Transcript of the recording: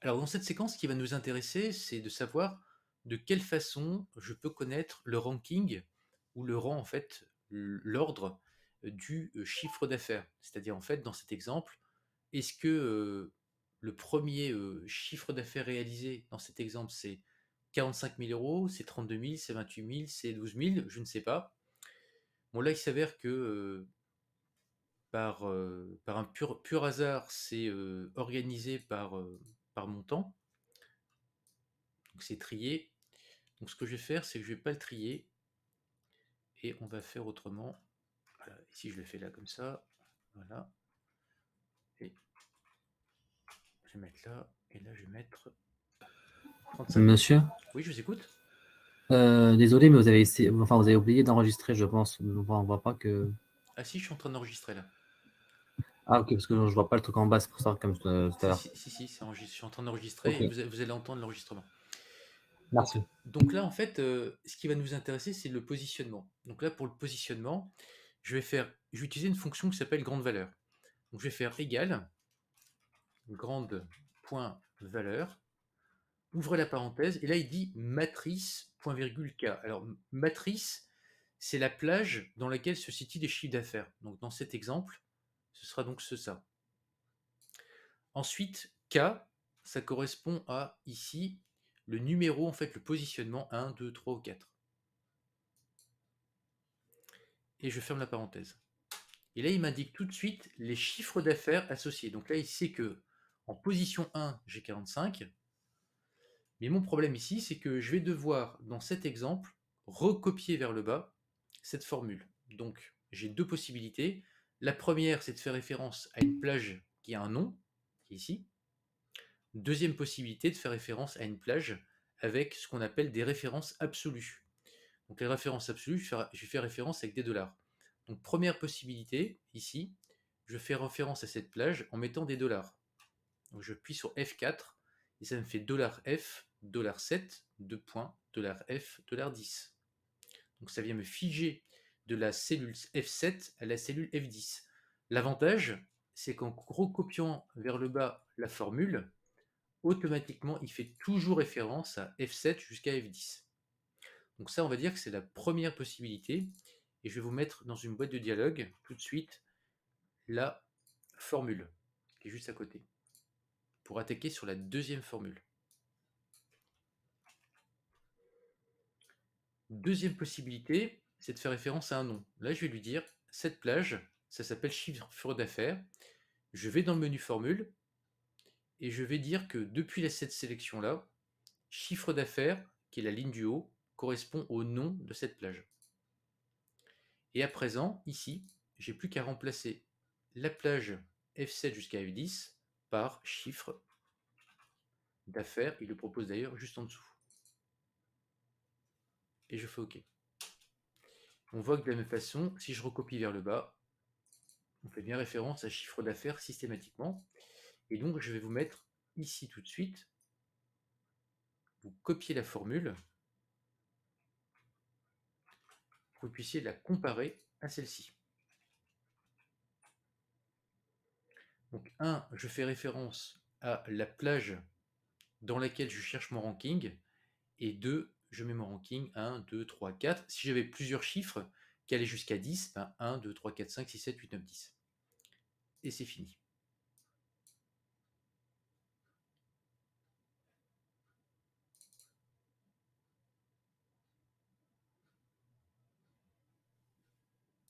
Alors dans cette séquence, ce qui va nous intéresser, c'est de savoir de quelle façon je peux connaître le ranking ou le rang en fait, l'ordre du chiffre d'affaires. C'est-à-dire en fait dans cet exemple, est-ce que le premier chiffre d'affaires réalisé dans cet exemple c'est 45 000 euros, c'est 32 000, c'est 28 000, c'est 12 000, je ne sais pas. Bon là il s'avère que par un pur hasard, c'est organisé par montant, donc c'est trié. Donc ce que je vais faire, c'est que je vais pas le trier et on va faire autrement. Voilà, ici je le fais là comme ça, voilà, et je vais mettre là, et là je vais mettre 35 000. Monsieur, Oui, je vous écoute. désolé, mais vous avez essayé, enfin, vous avez oublié d'enregistrer, je pense. On voit pas que. Ah si, je suis en train d'enregistrer là. Ah, ok, parce que je vois pas le truc en bas, c'est pour ça, comme tout à Si, l'heure. si, si, si, je suis en train d'enregistrer Ok, et vous allez entendre l'enregistrement. Donc, merci. donc là, en fait, ce qui va nous intéresser, c'est le positionnement. Donc là, pour le positionnement, je vais utiliser une fonction qui s'appelle grande valeur. Donc je vais faire égal grande point valeur, ouvrez la parenthèse, et là il dit matrice, point virgule K. Alors, matrice, c'est la plage dans laquelle se situent des chiffres d'affaires. Donc, dans cet exemple, ce sera donc ça. Ensuite, K, ça correspond à, ici, le numéro, en fait, le positionnement 1, 2, 3 ou 4. Et je ferme la parenthèse. Et là, il m'indique tout de suite les chiffres d'affaires associés. Donc là, il sait que en position 1, j'ai 45. Mais mon problème ici, c'est que je vais devoir, dans cet exemple, recopier vers le bas cette formule. Donc, j'ai deux possibilités. La première, c'est de faire référence à une plage qui a un nom, qui est ici. Deuxième possibilité, de faire référence à une plage avec ce qu'on appelle des références absolues. Donc, les références absolues, je vais faire référence avec des dollars. Donc, première possibilité, ici, je fais référence à cette plage en mettant des dollars. Donc, je appuie sur F4 et ça me fait $F, $7, 2 points, $F, $10. Donc ça vient me figer de la cellule F7 à la cellule F10. L'avantage, c'est qu'en recopiant vers le bas la formule, automatiquement, il fait toujours référence à F7 jusqu'à F10. Donc ça, on va dire que c'est la première possibilité. Et je vais vous mettre dans une boîte de dialogue tout de suite la formule qui est juste à côté pour attaquer sur la deuxième formule. Deuxième possibilité, c'est de faire référence à un nom. Là, je vais lui dire, cette plage, ça s'appelle chiffre d'affaires. Je vais dans le menu formule et je vais dire que depuis cette sélection-là, chiffre d'affaires, qui est la ligne du haut, correspond au nom de cette plage. Et à présent, ici, j'ai plus qu'à remplacer la plage F7 jusqu'à F10 par chiffre d'affaires. Il le propose d'ailleurs juste en dessous. Et je fais OK. On voit que de la même façon, si je recopie vers le bas, on fait bien référence à chiffre d'affaires systématiquement. Et donc, je vais vous mettre ici tout de suite, vous copiez la formule, pour que vous puissiez la comparer à celle-ci. Donc, 1, je fais référence à la plage dans laquelle je cherche mon ranking, et 2, je mets mon ranking 1, 2, 3, 4. Si j'avais plusieurs chiffres qui allaient jusqu'à 10, ben 1, 2, 3, 4, 5, 6, 7, 8, 9, 10. Et c'est fini.